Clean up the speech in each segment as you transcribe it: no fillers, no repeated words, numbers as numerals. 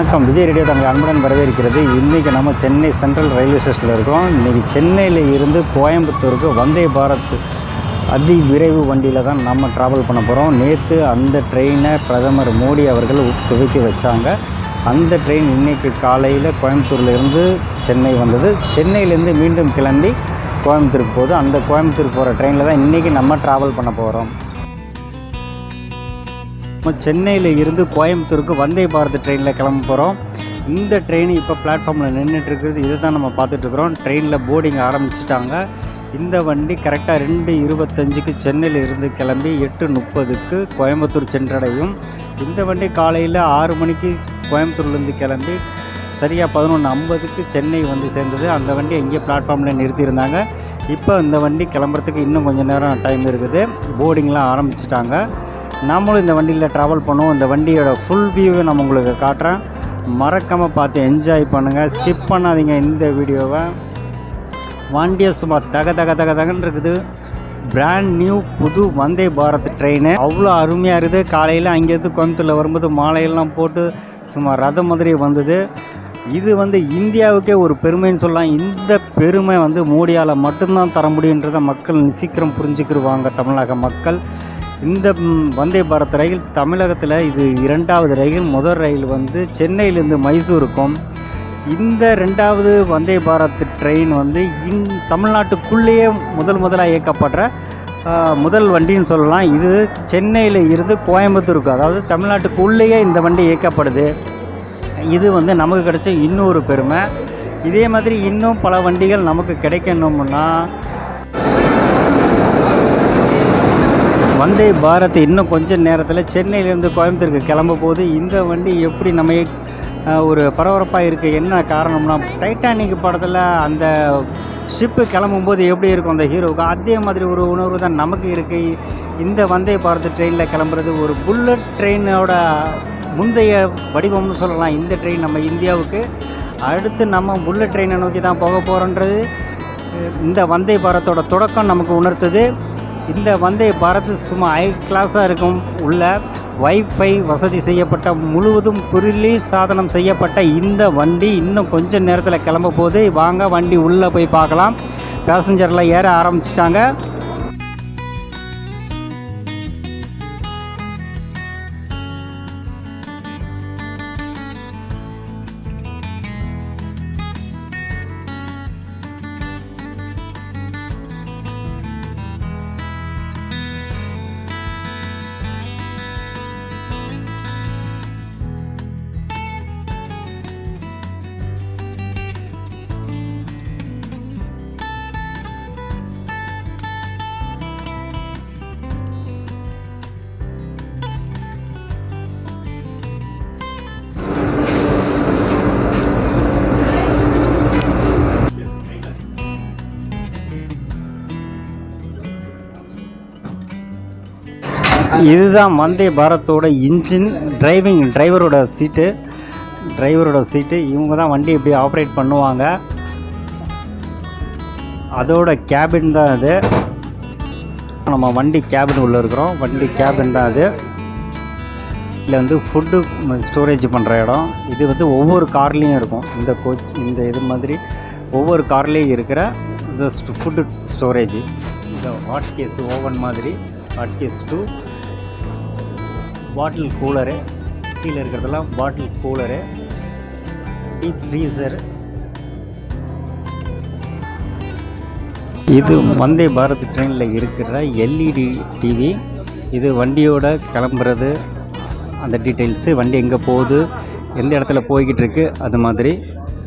வணக்கம். விஜய் ரேடியோ தங்கள் அன்புடன் வரவேற்கிறது. இன்றைக்கி நம்ம சென்னை சென்ட்ரல் ரயில்வே ஸ்டேஷனில் இருக்கோம். இன்றைக்கி சென்னையில் இருந்து கோயம்புத்தூருக்கு வந்தே பாரத் அதி விரைவு வண்டியில் தான் நம்ம ட்ராவல் பண்ண போகிறோம். நேற்று அந்த ட்ரெயினை பிரதமர் மோடி அவர்கள் துவக்கி வச்சாங்க. அந்த ட்ரெயின் இன்றைக்கி காலையில் கோயம்புத்தூர்லேருந்து சென்னை வந்தது. சென்னையிலேருந்து மீண்டும் கிளம்பி கோயம்புத்தூருக்கு போகுது. அந்த கோயம்புத்தூர் போகிற ட்ரெயினில் தான் இன்றைக்கி நம்ம ட்ராவல் பண்ண போகிறோம். நம்ம சென்னையில் இருந்து கோயம்புத்தூருக்கு வந்தே பாரத் ட்ரெயினில் கிளம்ப போகிறோம். இந்த ட்ரெயின் இப்போ பிளாட்ஃபார்மில் நின்றுட்டுருக்குது. இது தான் நம்ம பார்த்துட்ருக்குறோம். ட்ரெயினில் போர்டிங் ஆரம்பிச்சிட்டாங்க. இந்த வண்டி கரெக்டாக 2:25க்கு சென்னையில் இருந்து கிளம்பி 8:30க்கு கோயம்புத்தூர் சென்றடையும். இந்த வண்டி காலையில் 6 மணிக்கு கோயம்புத்தூர்லேருந்து கிளம்பி சரியாக 11:50க்கு சென்னை வந்து சேர்ந்தது. அந்த வண்டி இங்கே பிளாட்ஃபார்மில் நிறுத்தியிருந்தாங்க. இப்போ இந்த வண்டி கிளம்புறதுக்கு இன்னும் கொஞ்சம் நேரம் டைம் இருக்குது. போர்டிங்லாம் ஆரம்பிச்சிட்டாங்க. நாமளும் இந்த வண்டியில் ட்ராவல் பண்ணுவோம். இந்த வண்டியோட ஃபுல் வியூவை நம்ம உங்களுக்கு காட்டுறேன். மறக்காமல் பார்த்து என்ஜாய் பண்ணுங்கள். ஸ்கிப் பண்ணாதீங்க இந்த வீடியோவை. வண்டியை சுமார் தகன்னு இருக்குது. பிராண்ட் நியூ புது வந்தே பாரத் ட்ரெயின் அவ்வளோ அருமையாக இருக்குது. காலையில் அங்கேருந்து கோயம்புத்தூரில் வரும்போது மாலையெல்லாம் போட்டு சுமார் ரதம் மாதிரி வந்தது. இது இந்தியாவுக்கே ஒரு பெருமைன்னு சொல்லலாம். இந்த பெருமை மோடியால் மட்டும்தான் தர முடியுன்றதை மக்கள் சீக்கிரம் புரிஞ்சுக்கிடுவாங்க. தமிழக மக்கள் இந்த வந்தே பாரத் ரயில் தமிழகத்தில் இது 2வது ரயில். முதல் ரயில் சென்னையிலேருந்து மைசூருக்கும். இந்த 2வது வந்தே பாரத் ட்ரெயின் தமிழ்நாட்டுக்குள்ளேயே முதலாக இயக்கப்படுற முதல் வண்டின்னு சொல்லலாம். இது சென்னையில் இருந்து கோயம்புத்தூருக்கு, அதாவது தமிழ்நாட்டுக்குள்ளேயே இந்த வண்டி இயக்கப்படுது. இது நமக்கு கிடைச்ச இன்னொரு பெருமை. இதே மாதிரி இன்னும் பல வண்டிகள் நமக்கு கிடைக்கணும்னா வந்தே பாரத் இன்னும் கொஞ்சம் நேரத்தில் சென்னையிலேருந்து கோயம்புத்தூருக்கு கிளம்ப போகுது. இந்த வண்டி எப்படி நம்ம ஒரு பரபரப்பாக இருக்குது. என்ன காரணம்னா, டைட்டானிக் படத்தில் அந்த ஷிப்பு கிளம்பும்போது எப்படி இருக்கும் அந்த ஹீரோவுக்கு, அதே மாதிரி ஒரு உணர்வு தான் நமக்கு இருக்குது. இந்த வந்தே பாரத் ட்ரெயினில் கிளம்புறது ஒரு புல்லட் ட்ரெயினோட முந்தைய வடிவம்னு சொல்லலாம். இந்த ட்ரெயின் நம்ம இந்தியாவுக்கு அடுத்து நம்ம புல்லட் ட்ரெயினை நோக்கி தான் போக போகிறோன்றது இந்த வந்தே பாரத்தோட தொடக்கம் நமக்கு உணர்த்துது. இந்த வந்தே பாரத் சும்மா ஹை கிளாஸாக இருக்கும். உள்ள வைஃபை வசதி செய்யப்பட்ட முழுவதும் குளிர் சாதனம் செய்யப்பட்ட இந்த வண்டி இன்னும் கொஞ்சம் நேரத்தில் கிளம்ப போகுது. வாங்க வண்டி உள்ளே போய் பார்க்கலாம். பேசஞ்சரில் ஏற ஆரம்பிச்சிட்டாங்க. இதுதான் வந்தே பாரத்தோட இன்ஜின். டிரைவரோட சீட்டு இவங்க தான் வண்டி எப்படி ஆப்ரேட் பண்ணுவாங்க. அதோட கேபின் தான் அது. நம்ம வண்டி கேபின் உள்ளே இருக்கிறோம். வண்டி கேபின் தான் அது. இதில் ஃபுட்டு ஸ்டோரேஜ் பண்ணுற இடம். இது ஒவ்வொரு கார்லேயும் இருக்கும். இந்த கோச் இந்த இது மாதிரி ஒவ்வொரு கார்லேயும் இருக்கிற இந்த ஃபுட்டு ஸ்டோரேஜ். இந்த ஹாட் கேஸ் ஓவன் மாதிரி ஹாட் கேஸ் 2 பாட்டில் கூலரு, கீழே இருக்கிறதெல்லாம் பாட்டில் கூலரு, டீப் ஃப்ரீசர். இது வந்தே பாரத் ட்ரெயினில் இருக்கிற எல்இடி டிவி. இது வண்டியோட கிளம்புறது, அந்த டீட்டெயில்ஸு, வண்டி எங்கே போகுது, எந்த இடத்துல போய்கிட்டு இருக்கு, அது மாதிரி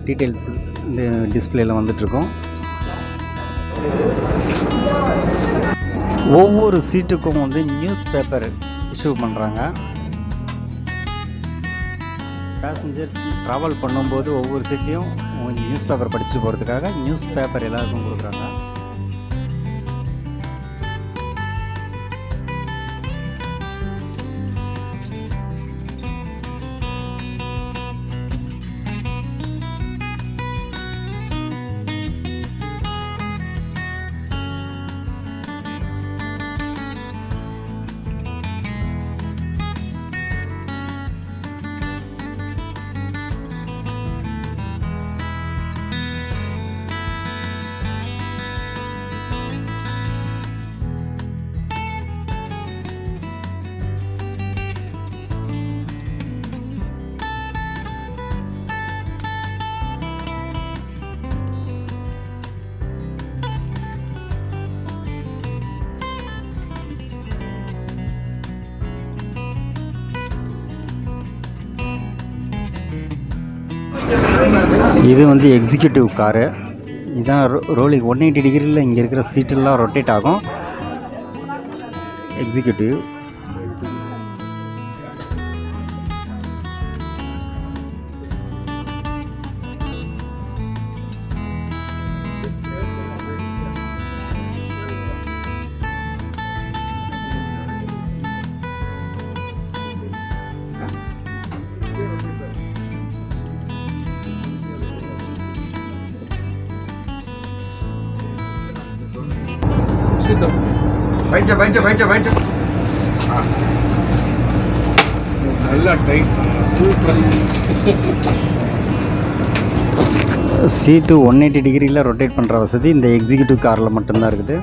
டீட்டெயில்ஸ் இந்த டிஸ்பிளேயில் வந்துட்டுருக்கோம். ஒவ்வொரு சீட்டுக்கும் நியூஸ் பேப்பர் இஷ்யூ பண்ணுறாங்க. பேசஞ்சர் ட்ராவல் பண்ணும்போது ஒவ்வொரு சீட்லேயும் நியூஸ் பேப்பர் படிச்சுட்டு போகிறதுக்காக நியூஸ் பேப்பர் எல்லாருக்கும் கொடுக்குறாங்க. இது வந்து எக்ஸிக்யூட்டிவ் காரு. இதுதான் ரோலிங் 180 டிகிரியில் இங்கே இருக்கிற சீட்டெல்லாம் ரொட்டேட் ஆகும். எக்ஸிக்யூட்டிவ். நல்லா டைட் ஃபுல் ப்ரெஸ். சீட்டு 180 டிகிரியில் ரொட்டேட் பண்ணுற வசதி இந்த எக்ஸிக்யூட்டிவ் காரில் மட்டும்தான் இருக்குது.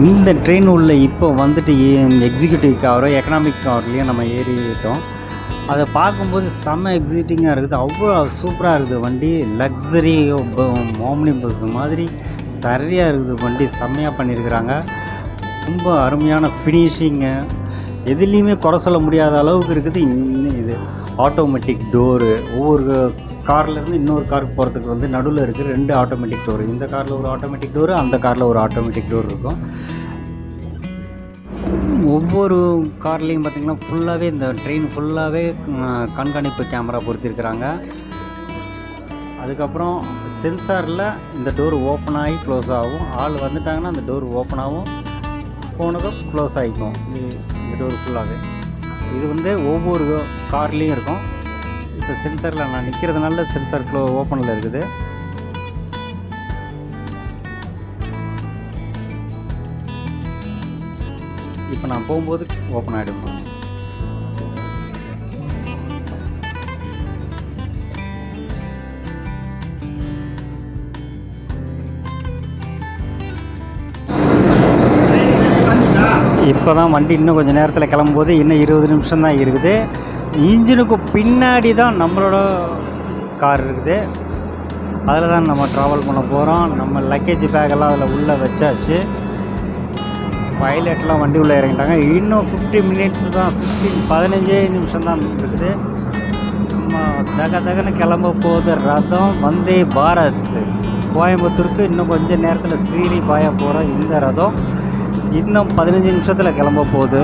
இந்த ட்ரெயின் உள்ள இப்போ வந்துட்டு எக்ஸிக்யூட்டிவ் காரோ எக்கனாமிக் கார்லேயும் நம்ம ஏறிட்டோம். அதை பார்க்கும்போது செம்ம எக்ஸைட்டிங்காக இருக்குது. அவ்வளோ சூப்பராக இருக்குது வண்டி. லக்ஸரி ஓம்னி பஸ் மாதிரி சரியாக இருக்குது வண்டி. செம்மையாக பண்ணியிருக்கிறாங்க. ரொம்ப அருமையான ஃபினிஷிங்கு. எதுலேயுமே குறை சொல்ல முடியாத அளவுக்கு இருக்குது. இது ஆட்டோமேட்டிக் டோரு. ஒவ்வொரு கார்லேருந்து இன்னொரு காருக்கு போகிறதுக்கு வந்து நடுவில் இருக்குது 2 ஆட்டோமேட்டிக் டோரு. இந்த காரில் ஒரு ஆட்டோமேட்டிக் டோரு, அந்த காரில் ஒரு ஆட்டோமேட்டிக் டோர் இருக்கும். ஒவ்வொரு கார்லேயும் பார்த்திங்கன்னா ஃபுல்லாகவே இந்த ட்ரெயின் ஃபுல்லாகவே கண்காணிப்பு கேமரா பொருத்திருக்கிறாங்க. அதுக்கப்புறம் சென்சாரில் இந்த டோர் ஓப்பன் ஆகி க்ளோஸ் ஆகும். ஆள் வந்துட்டாங்கன்னா அந்த டோர் ஓப்பன் ஆகும், போனதும் க்ளோஸ் ஆகிக்கும். இந்த டோர் ஃபுல்லாகவே இது வந்து ஒவ்வொரு கார்லேயும் இருக்கும். இப்போ சென்சாரில் நான் நிற்கிறதுனால சென்சார் ஓப்பனில் இருக்குது. இப்போ நான் போகும்போது ஓப்பன் ஆகிடும். இப்போ தான் வண்டி இன்னும் கொஞ்சம் நேரத்தில் கிளம்பும்போது இன்னும் 20 நிமிஷம் தான் இருக்குது. இன்ஜினுக்கு பின்னாடி தான் நம்மளோட கார் இருக்குது. அதில் தான் நம்ம ட்ராவல் பண்ண போகிறோம். நம்ம லக்கேஜ் பேக்கெல்லாம் அதில் உள்ளே வச்சாச்சு. பைலட்லாம் வண்டி உள்ளே இறங்கிட்டாங்க. இன்னும் 50 மினிட்ஸ் தான், 15 நிமிஷம் தான் இருக்குது. சும்மா தகன்னு கிளம்ப போகுது ரதம். வந்தே பாரத் கோயம்புத்தூருக்கு இன்னும் கொஞ்சம் நேரத்தில் சீரி பாய போகிற இந்த ரதம் இன்னும் 15 நிமிஷத்தில் கிளம்ப போகுது.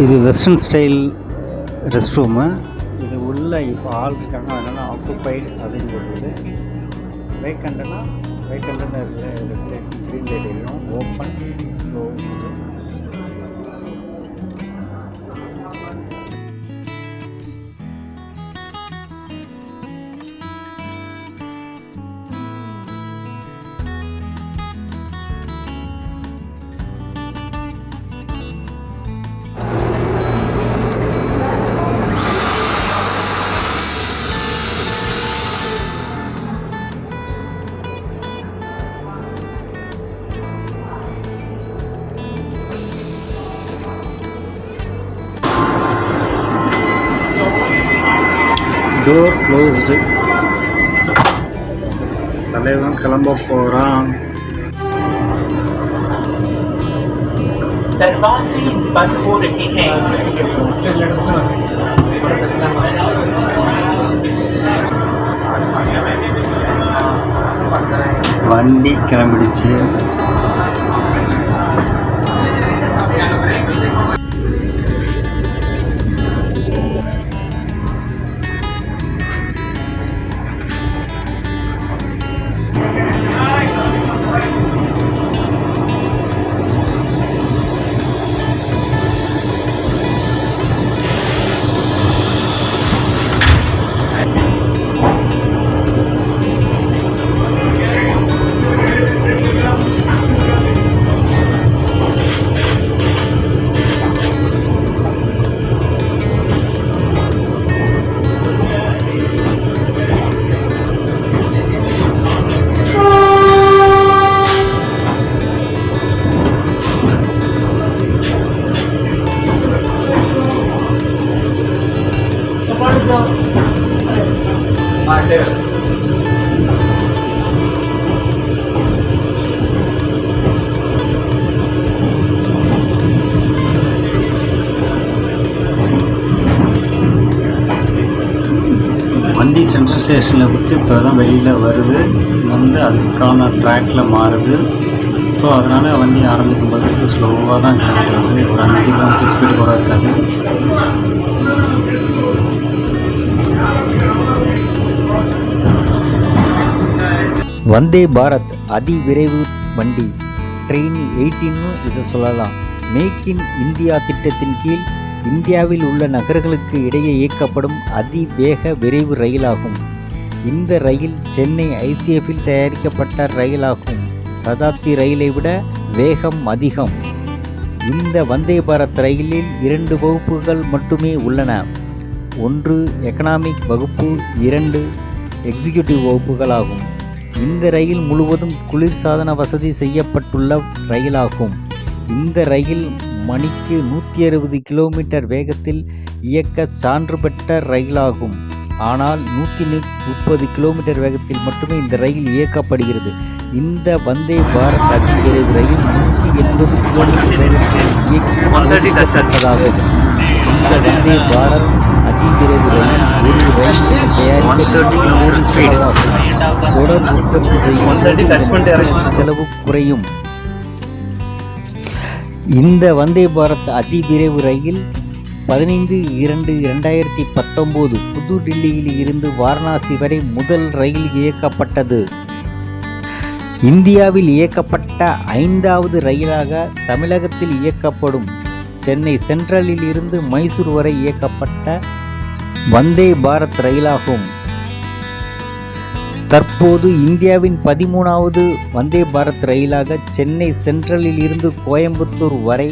இது வெஸ்டர்ன் ஸ்டைல் ரெஸ்ட் ரூமு. இது உள்ளே இப்போ ஆள் இருக்காங்க, அதனால் ஆக்குப்பைடு அப்படின்னு சொல்லுது. வேக்கண்ட்னா வேக்கண்ட்னு க்ரீன் லைட் எரியும். Open closed. Door closed. தலைவன் கிளம்ப போகிறான். दरवाजे बंद हो रहे हैं। வண்டி கிளம்பிடுச்சு. வண்டி சென்ட்ரல் ஸ்டேஷனில் விட்டு இப்போ தான் வெளியில் வருது, வந்து அதுக்கான ட்ராக்கில் மாறுது. ஸோ அதனால் வண்டி ஆரம்பிக்கும் போது ஸ்லோவாக தான் கிளம்புறது. ஒரு 5 கிலோமீட்டர் ஸ்பீடு கூட இருக்காது. வந்தே பாரத் அதிவிரைவு வண்டி ட்ரெயின் 18 இதை சொல்லலாம். மேக் இன் இந்தியா திட்டத்தின் கீழ் இந்தியாவில் உள்ள நகர்களுக்கு இடையே இயக்கப்படும் அதிவேக விரைவு ரயிலாகும். இந்த ரயில் சென்னை ஐசிஎஃப்பில் தயாரிக்கப்பட்ட ரயிலாகும். சதாப்தி ரயிலை விட வேகம் அதிகம். இந்த வந்தே பாரத் ரயிலில் 2 வகுப்புகள் மட்டுமே உள்ளன. ஒன்று எக்கனாமிக் வகுப்பு, 2 எக்ஸிக்யூட்டிவ் வகுப்புகள் ஆகும். இந்த ரயில் முழுவதும் குளிர்சாதன வசதி செய்யப்பட்டுள்ள ரயிலாகும். இந்த ரயில் மணிக்கு 160 கிலோமீட்டர் வேகத்தில் இயக்க சான்று பெற்ற ரயிலாகும். ஆனால் 130 கிலோமீட்டர் வேகத்தில் மட்டுமே இந்த ரயில் இயக்கப்படுகிறது. இந்த வந்தே பாரத் அதிவிரைவு ரயில் 180 கிலோமீட்டர் வேகத்தில் இயக்கப்பட்டதாகும். இந்த வந்தே பாரத் அதிவிரைவு ரயில் ஒரு ரயில் தயாரிக்க தொடர் உற்பத்தி செய்யும் செலவு குறையும். இந்த வந்தே பாரத் அதிவிரைவு ரயில் 15/2/2019 புதுடில்லியில் இருந்து வாரணாசி வரை முதல் ரயில் இயக்கப்பட்டது. இந்தியாவில் இயக்கப்பட்ட 5வது ரயிலாக தமிழகத்தில் இயக்கப்படும் சென்னை சென்ட்ரலில் இருந்து மைசூர் வரை இயக்கப்பட்ட வந்தே பாரத் ரயிலாகும். தற்போது இந்தியாவின் 13வது வந்தே பாரத் ரயிலாக சென்னை சென்ட்ரலில் இருந்து கோயம்புத்தூர் வரை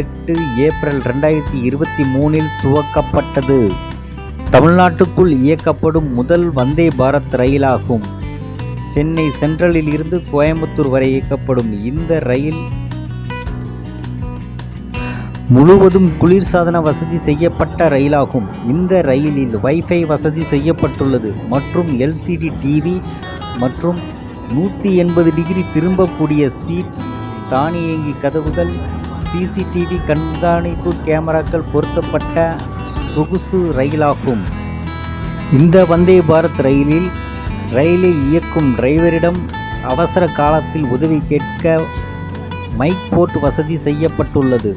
8 ஏப்ரல் 2023 துவக்கப்பட்டது. தமிழ்நாட்டுக்குள் இயக்கப்படும் முதல் வந்தே பாரத் ரயிலாகும். சென்னை சென்ட்ரலில் இருந்து கோயம்புத்தூர் வரை இயக்கப்படும் இந்த ரயில் முழுவதும் குளிர்சாதன வசதி செய்யப்பட்ட ரயிலாகும். இந்த ரயிலில் வைஃபை வசதி செய்யப்பட்டுள்ளது மற்றும் எல்சிடி டிவி மற்றும் 180 டிகிரி திரும்பக்கூடிய சீட்ஸ், தானியங்கி கதவுகள், சிசிடிவி கண்காணிப்பு கேமராக்கள் பொருத்தப்பட்ட சொகுசு ரயிலாகும். இந்த வந்தே பாரத் ரயிலில் ரயிலை இயக்கும் டிரைவரிடம் அவசர காலத்தில் உதவி கேட்க மைக் போர்ட் வசதி செய்யப்பட்டுள்ளது.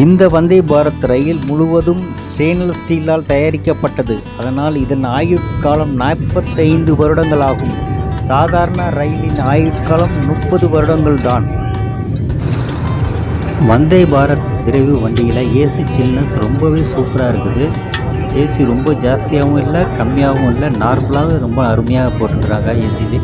இந்த வந்தே பாரத் ரயில் முழுவதும் ஸ்டெயின்லெஸ் ஸ்டீலால் தயாரிக்கப்பட்டது. அதனால் இதன் ஆயுட்காலம் 45 வருடங்கள் ஆகும். சாதாரண ரயிலின் ஆயுட்காலம் 30 வருடங்கள் தான். வந்தே பாரத் விரைவு வண்டியில் ஏசி சில்னஸ் ரொம்பவே சூப்பராக இருக்குது. ஏசி ரொம்ப ஜாஸ்தியாகவும் இல்லை, கம்மியாகவும் இல்லை, நார்மலாக ரொம்ப அருமையாக போட்டுக்கிறாங்க ஏசிலே.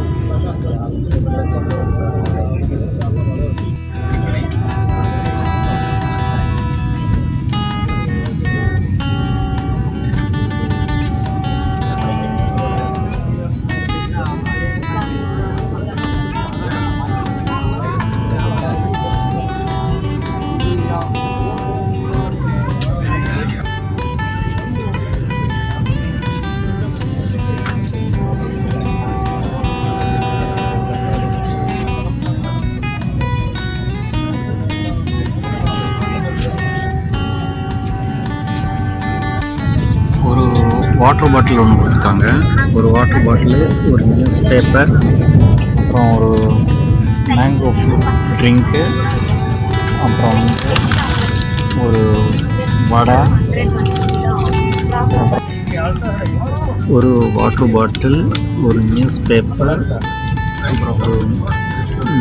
வாட்டர் பாட்டில் ஒன்று கொடுத்துருக்காங்க. ஒரு வாட்டர் பாட்டிலு, ஒரு நியூஸ் பேப்பர், அப்புறம் ஒரு மேங்கோ ஃப்ரூட் ட்ரிங்க்கு, அப்புறம் ஒரு வடை, ஒரு வாட்டர் பாட்டில், ஒரு நியூஸ் பேப்பர், அப்புறம் ஒரு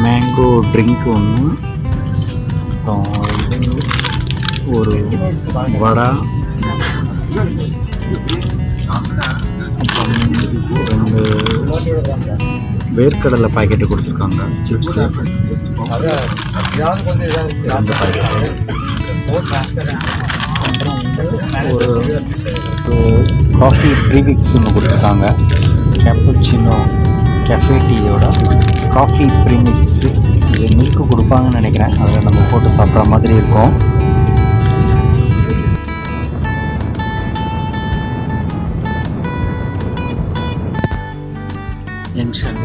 மேங்கோ ட்ரிங்க் ஒன்று, அப்புறம் ஒரு வடை, அப்புறம் 2 வேர்க்கடலை பாக்கெட்டு கொடுத்துருக்காங்க. சிப்ஸு 2 பாக்கெட்டு, ஒரு காஃபி ப்ரீமிக்ஸ் ஒன்று கொடுத்துருக்காங்க. கேப்புச்சினோ கெஃபே டீயோட காஃபி ப்ரீமிக்ஸு. இது மில்க்கு கொடுப்பாங்கன்னு நினைக்கிறேன். அதில் நம்ம போட்டு சாப்பிட்ற மாதிரி இருக்கும். ஜங்ஷன்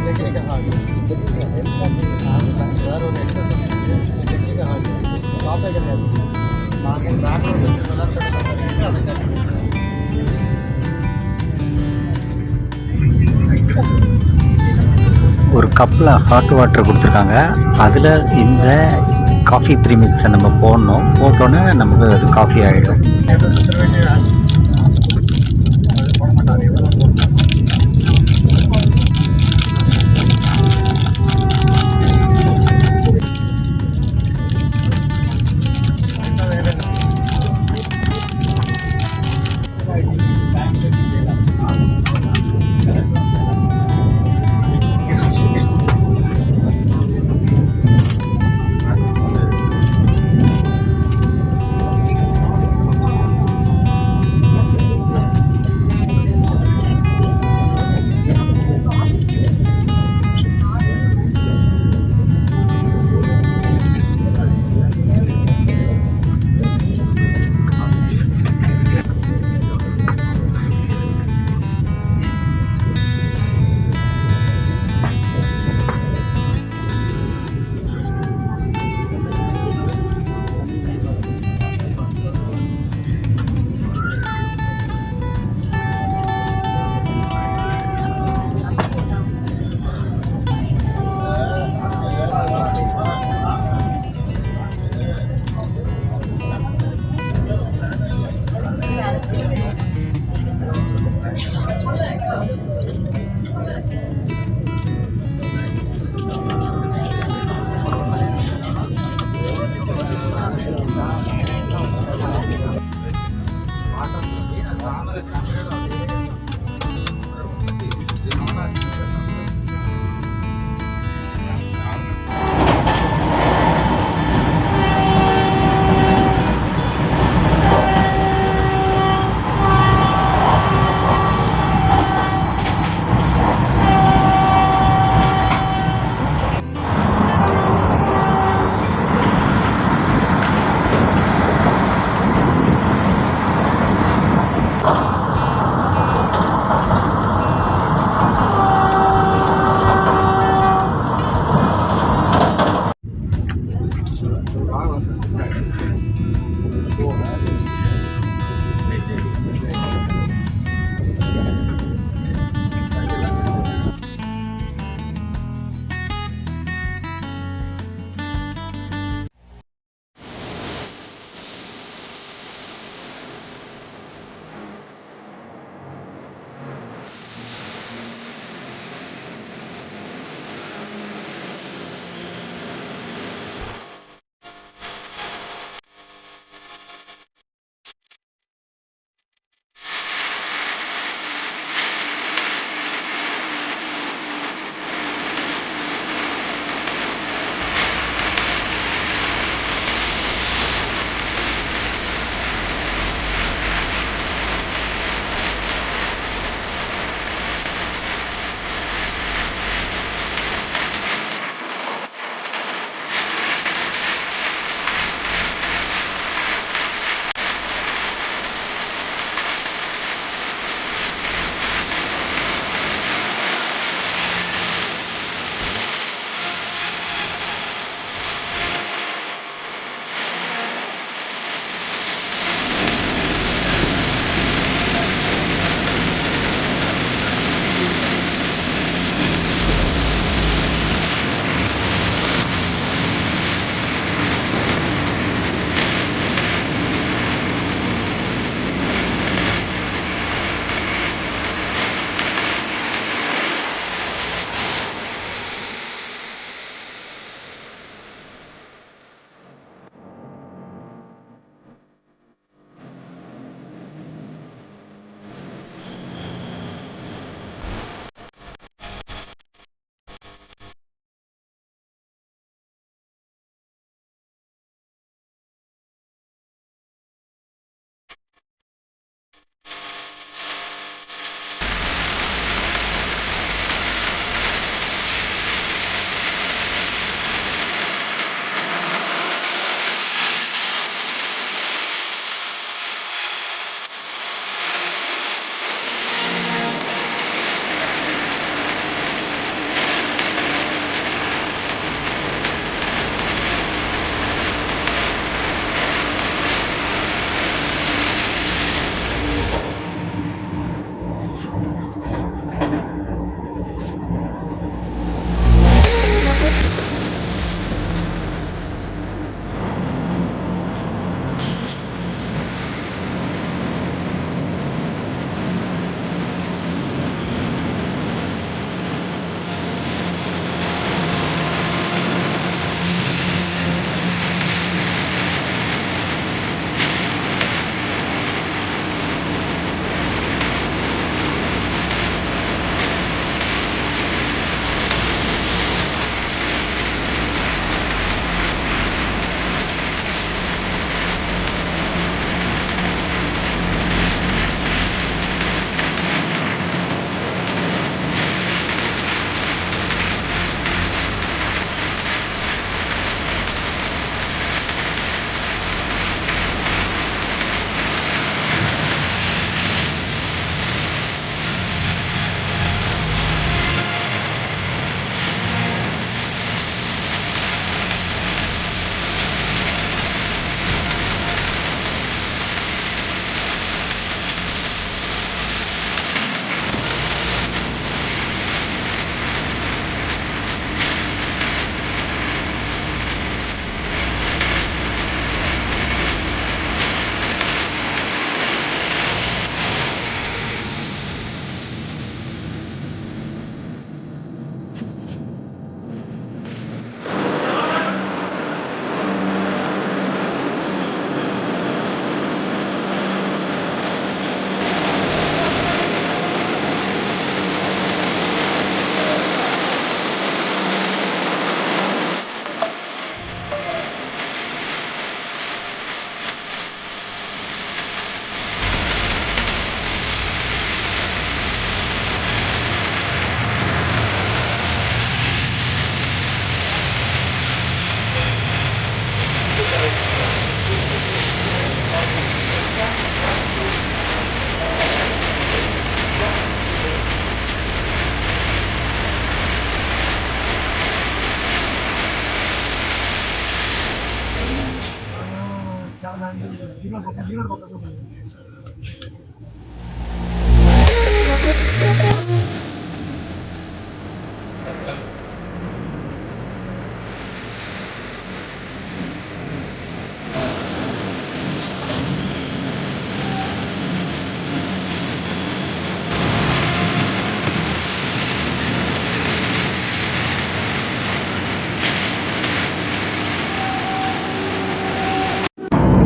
ஒரு கப்பில் ஹாட் வாட்டர் கொடுத்துருக்காங்க. அதில் இந்த காஃபி ப்ரீமிக்ஸை நம்ம போடணும். போட்டோன்னே நமக்கு அது காஃபி ஆகிடும்.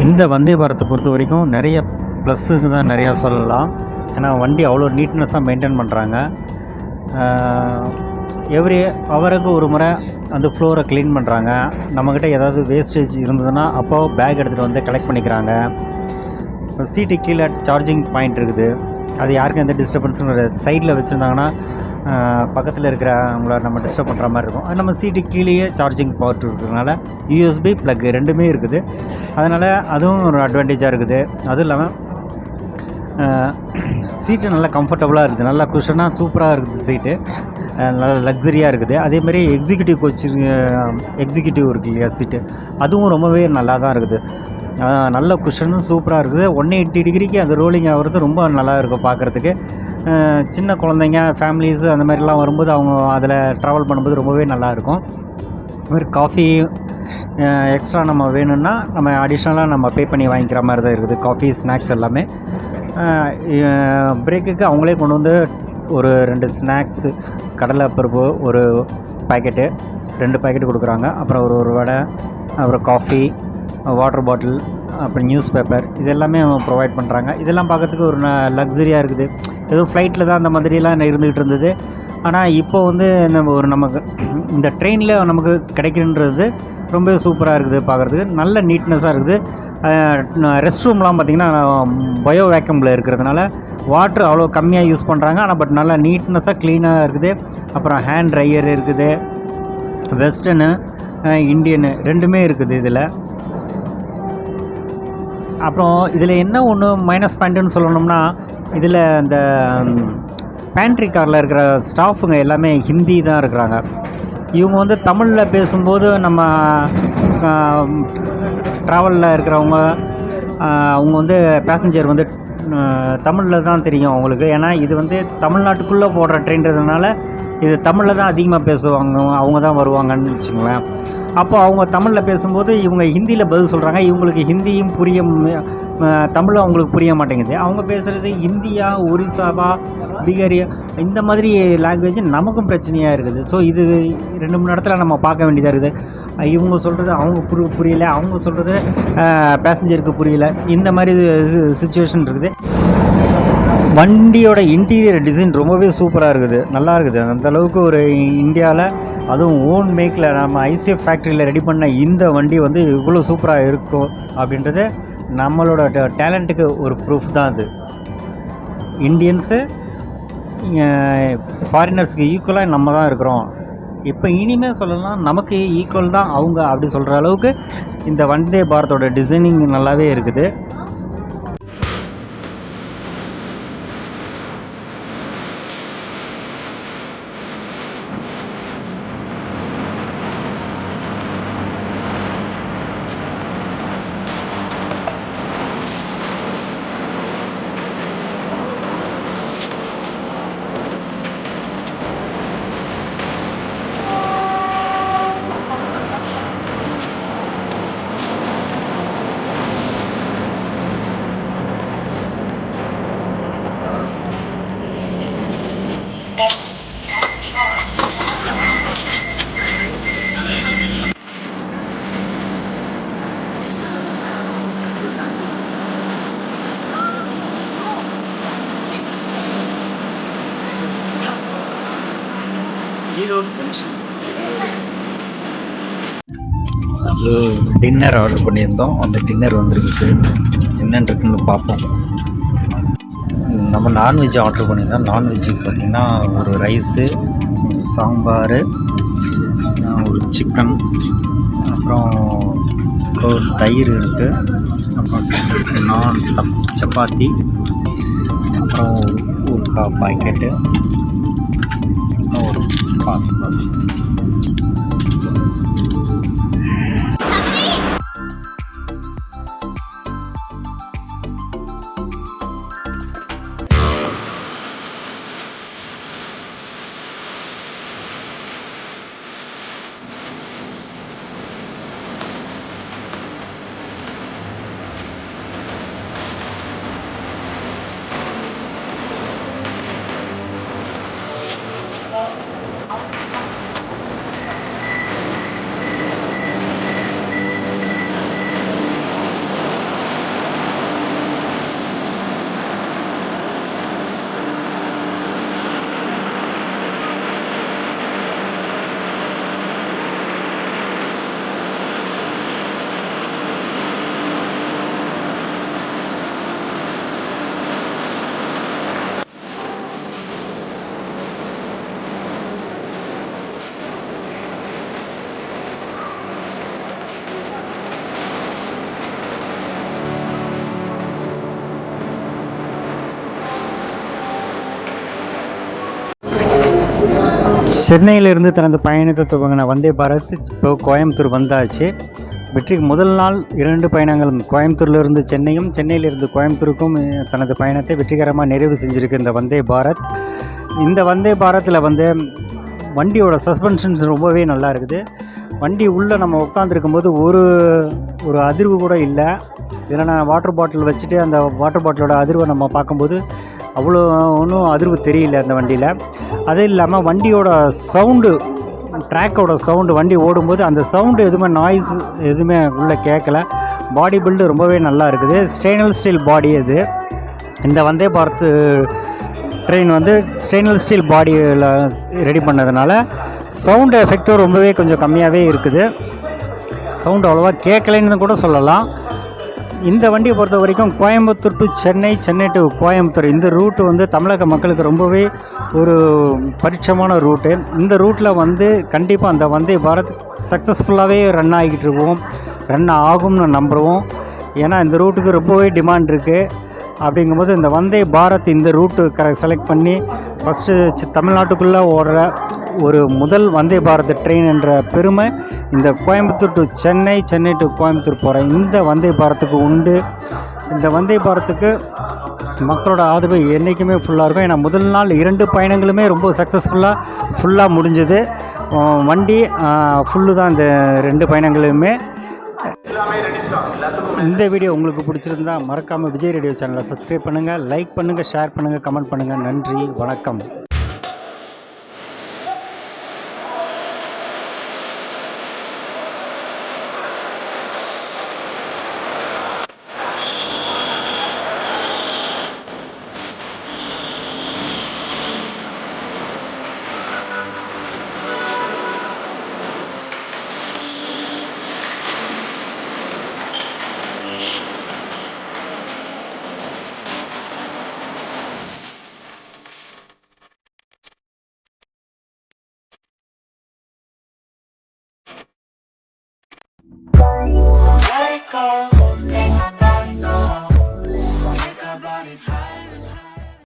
இந்த வந்தே பாரத்தை பொறுத்த வரைக்கும் நிறைய ப்ளஸ்ஸுக்கு தான் நிறையா சொல்லலாம். ஏன்னா வண்டி அவ்வளோ நீட்னஸாக மெயின்டைன் பண்ணுறாங்க. எவ்ரி ஹவருக்கு ஒரு முறை அந்த ஃப்ளோரை க்ளீன் பண்ணுறாங்க. நம்மக்கிட்ட ஏதாவது வேஸ்டேஜ் இருந்ததுன்னா அப்போ பேக் எடுத்துகிட்டு வந்து கலெக்ட் பண்ணிக்கிறாங்க. சீட்டு கீழே சார்ஜிங் பாயிண்ட் இருக்குது. அது யாருக்கும் எந்த டிஸ்டர்பன்ஸும் கிடையாது. சைடில் வச்சுருந்தாங்கன்னா பக்கத்தில் இருக்கிறவங்கள நம்ம டிஸ்டர்ப் பண்ணுற மாதிரி இருக்கும். அது நம்ம சீட்டு கீழேயே சார்ஜிங் போர்ட் இருக்கிறதுனால யூஎஸ்பி ப்ளக் ரெண்டுமே இருக்குது. அதனால் அதுவும் ஒரு அட்வான்டேஜாக இருக்குது. அதுவும் இல்லாமல் சீட்டு நல்லா கம்ஃபர்டபுளாக இருக்குது. நல்லா குஷனாக சூப்பராக இருக்குது. சீட்டு நல்லா லக்ஸரியாக இருக்குது. அதேமாதிரி எக்ஸிக்யூட்டிவ் கோச் எக்ஸிக்யூட்டிவ் இருக்கு இல்லையா சீட்டு, அதுவும் ரொம்பவே நல்லா தான் இருக்குது. நல்ல குஷனும் சூப்பராக இருக்குது. 180 டிகிரிக்கு அது ரோலிங் ஆகிறது ரொம்ப நல்லா இருக்கும் பார்க்குறதுக்கு. சின்ன குழந்தைங்க ஃபேமிலிஸு அந்த மாதிரிலாம் வரும்போது அவங்க அதில் ட்ராவல் பண்ணும்போது ரொம்பவே நல்லாயிருக்கும். அதுமாதிரி காஃபி எக்ஸ்ட்ரா நம்ம வேணும்னா நம்ம அடிஷ்னலாக நம்ம பே பண்ணி வாங்கிக்கிற மாதிரி தான் இருக்குது. காஃபி ஸ்நாக்ஸ் எல்லாமே. பிரேக்குக்கு அவங்களே கொண்டு வந்து ஒரு 2 ஸ்நாக்ஸு, கடலை பருப்பு ஒரு பாக்கெட்டு, 2 பாக்கெட்டு கொடுக்குறாங்க. அப்புறம் ஒரு வடை, அப்புறம் காஃபி, வாட்டர் பாட்டில், அப்புறம் நியூஸ் பேப்பர், இது எல்லாமே ப்ரொவைட் பண்ணுறாங்க. இதெல்லாம் பார்க்கறதுக்கு ஒரு லக்ஸரியாக இருக்குது. ஏதோ ஃப்ளைட்டில் தான் அந்த மாதிரிலாம் இருந்துக்கிட்டு இருந்தது. ஆனால் இப்போ வந்து நமக்கு இந்த ட்ரெயினில் நமக்கு கிடைக்கின்றது ரொம்ப சூப்பராக இருக்குது பார்க்குறதுக்கு. நல்ல நீட்னஸாக இருக்குது. ரெஸ்ட் ரூம்லாம் பார்த்திங்கன்னா பயோ வேக்கமில் இருக்கிறதுனால வாட்ரு அவ்வளோ கம்மியாக யூஸ் பண்ணுறாங்க. ஆனால் பட் நல்லா நீட்னஸாக க்ளீனாக இருக்குது. அப்புறம் ஹேண்ட் ட்ரையர் இருக்குது. வெஸ்டர்னு இண்டியனு ரெண்டுமே இருக்குது இதில். அப்புறம் இதில் என்ன ஒன்று மைனஸ் பாயிண்ட்டுன்னு சொல்லணும்னா, இதில் இந்த பேண்ட்ரி காரில் இருக்கிற ஸ்டாஃபுங்க எல்லாமே ஹிந்தி தான் இருக்கிறாங்க. இவங்க வந்து தமிழில் பேசும்போது நம்ம ட்ராவலில் இருக்கிறவங்க அவங்க வந்து பேசஞ்சர் வந்து தமிழில் தான் தெரியும் அவங்களுக்கு. ஏன்னா இது வந்து தமிழ்நாட்டுக்குள்ளே போடுற ட்ரெயின்றதுனால இது தமிழில் தான் அதிகமாக பேசுவாங்க. அவங்க தான் வருவாங்கன்னு வச்சுங்களேன். அப்போ அவங்க தமிழில் பேசும்போது இவங்க ஹிந்தியில் பதில் சொல்கிறாங்க. இவங்களுக்கு ஹிந்தியும் தமிழும் அவங்களுக்கு புரிய மாட்டேங்குது. அவங்க பேசுகிறது இந்தியா, ஒரிசாவா, பீகாரியா இந்த மாதிரி லாங்குவேஜ் நமக்கும் பிரச்சனையாக இருக்குது. ஸோ இது 2-3 இடத்துல நம்ம பார்க்க வேண்டியதாக இருக்குது. இவங்க சொல்கிறது அவங்க புரியல, அவங்க சொல்கிறது பேசஞ்சருக்கு புரியல. இந்த மாதிரி சுச்சுவேஷன் இருக்குது. வண்டியோட இன்டீரியர் டிசைன் ரொம்பவே சூப்பராக இருக்குது. நல்லா இருக்குது. அந்தளவுக்கு ஒரு இந்தியாவில் அதுவும் ஓன் மேக்கில் நம்ம ஐசிஎஃப் ஃபேக்ட்ரியில் ரெடி பண்ண இந்த வண்டி வந்து இவ்வளோ சூப்பராக இருக்கும் அப்படின்றது நம்மளோட டேலண்ட்டுக்கு ஒரு ப்ரூஃப் தான் அது. இந்தியன்ஸு ஃபாரினர்ஸுக்கு ஈக்குவலாக நம்ம தான் இருக்கிறோம். இப்போ இனிமேல் சொல்லலாம் நமக்கு ஈக்குவல் தான் அவங்க அப்படி சொல்கிற அளவுக்கு இந்த வந்தே பாரத்தோட டிசைனிங் நல்லாவே இருக்குது. அது டின்னர் ஆர்டர் பண்ணியிருந்தோம். அந்த டின்னர் வந்துருக்கு. என்னென்னு இருக்குன்னு பார்ப்போம். நம்ம நான்வெஜ் ஆர்டர் பண்ணியிருந்தோம். நான்வெஜ்ஜுக்கு பார்த்திங்கன்னா ஒரு ரைஸு, சாம்பார், ஒரு சிக்கன், அப்புறம் ஒரு தயிர் இருக்குது, அப்புறம் நான் சப்பாத்தி, அப்புறம் ஒரு பாக்கெட்டு, ஒரு பாஸ். சென்னையிலிருந்து தனது பயணத்தை துவங்கின வந்தே பாரத் இப்போ கோயம்புத்தூர் வந்தாச்சு. வெற்றிக்கு முதல் நாள் 2 பயணங்களும் கோயம்புத்தூர்லேருந்து சென்னையும் சென்னையிலிருந்து கோயம்புத்தூருக்கும் தனது பயணத்தை வெற்றிகரமாக நிறைவு செஞ்சுருக்கு இந்த வந்தே பாரத். இந்த வந்தே பாரத்தில் வந்து வண்டியோட சஸ்பென்ஷன்ஸ் ரொம்பவே நல்லா இருக்குது. வண்டி உள்ளே நம்ம உட்காந்துருக்கும் போது ஒரு அதிர்வு கூட இல்லை. இதில் நான் வாட்டர் பாட்டில் வச்சுட்டு அந்த வாட்டர் பாட்டிலோட அதிர்வை நம்ம பார்க்கும்போது அவ்வளோ ஒன்றும் அதிர்வு தெரியல அந்த வண்டியில். அது இல்லாமல் வண்டியோட சவுண்டு, ட்ராக்கோட சவுண்டு, வண்டி ஓடும்போது அந்த சவுண்டு எதுவுமே நாய்ஸ் எதுவுமே உள்ளே கேட்கல. பாடி பில்டு ரொம்பவே நல்லா இருக்குது. ஸ்டெயின்லெஸ் ஸ்டீல் பாடி இது. இந்த வந்தே பாரத் ட்ரெயின் வந்து ஸ்டெயின்லெஸ் ஸ்டீல் பாடியில் ரெடி பண்ணதுனால சவுண்டு எஃபெக்டும் ரொம்பவே கொஞ்சம் கம்மியாகவே இருக்குது. சவுண்டு அவ்வளோவா கேட்கலைன்னு கூட சொல்லலாம். இந்த வண்டியை பொறுத்த வரைக்கும் கோயம்புத்தூர் டு சென்னை, சென்னை டு கோயம்புத்தூர், இந்த ரூட்டு வந்து தமிழக மக்களுக்கு ரொம்பவே ஒரு பரிட்சமான ரூட்டு. இந்த ரூட்டில் வந்து கண்டிப்பாக அந்த வந்தே பாரத் சக்ஸஸ்ஃபுல்லாகவே ரன் ஆகிட்டு இருக்கோம், ரன் ஆகும்னு நம்புகிறோம். ஏன்னா இந்த ரூட்டுக்கு ரொம்பவே டிமாண்ட் இருக்குது. அப்படிங்கும்போது இந்த வந்தே பாரத் இந்த ரூட்டு செலக்ட் பண்ணி ஃபஸ்ட்டு தமிழ்நாட்டுக்குள்ளே ஓடுற ஒரு முதல் வந்தே பாரத் ட்ரெயின் என்ற பெருமை இந்த கோயம்புத்தூர் டு சென்னை, சென்னை டு கோயம்புத்தூர் போகிற இந்த வந்தே பாரத்துக்கு உண்டு. இந்த வந்தே பாரத்துக்கு மக்களோட ஆதரவு என்றைக்குமே ஃபுல்லாக இருக்கும். ஏன்னா முதல் நாள் 2 பயணங்களுமே ரொம்ப ஃபுல்லாக முடிஞ்சது. வண்டி ஃபுல்லு தான் இந்த 2 பயணங்களுமே. இந்த வீடியோ உங்களுக்கு பிடிச்சிருந்தா மறக்காமல் விஜய் ரேடியோ சேனலை சப்ஸ்கிரைப் பண்ணுங்கள், லைக் பண்ணுங்கள், ஷேர் பண்ணுங்கள், கமெண்ட் பண்ணுங்கள். நன்றி, வணக்கம். Let it go. Make our bodies high.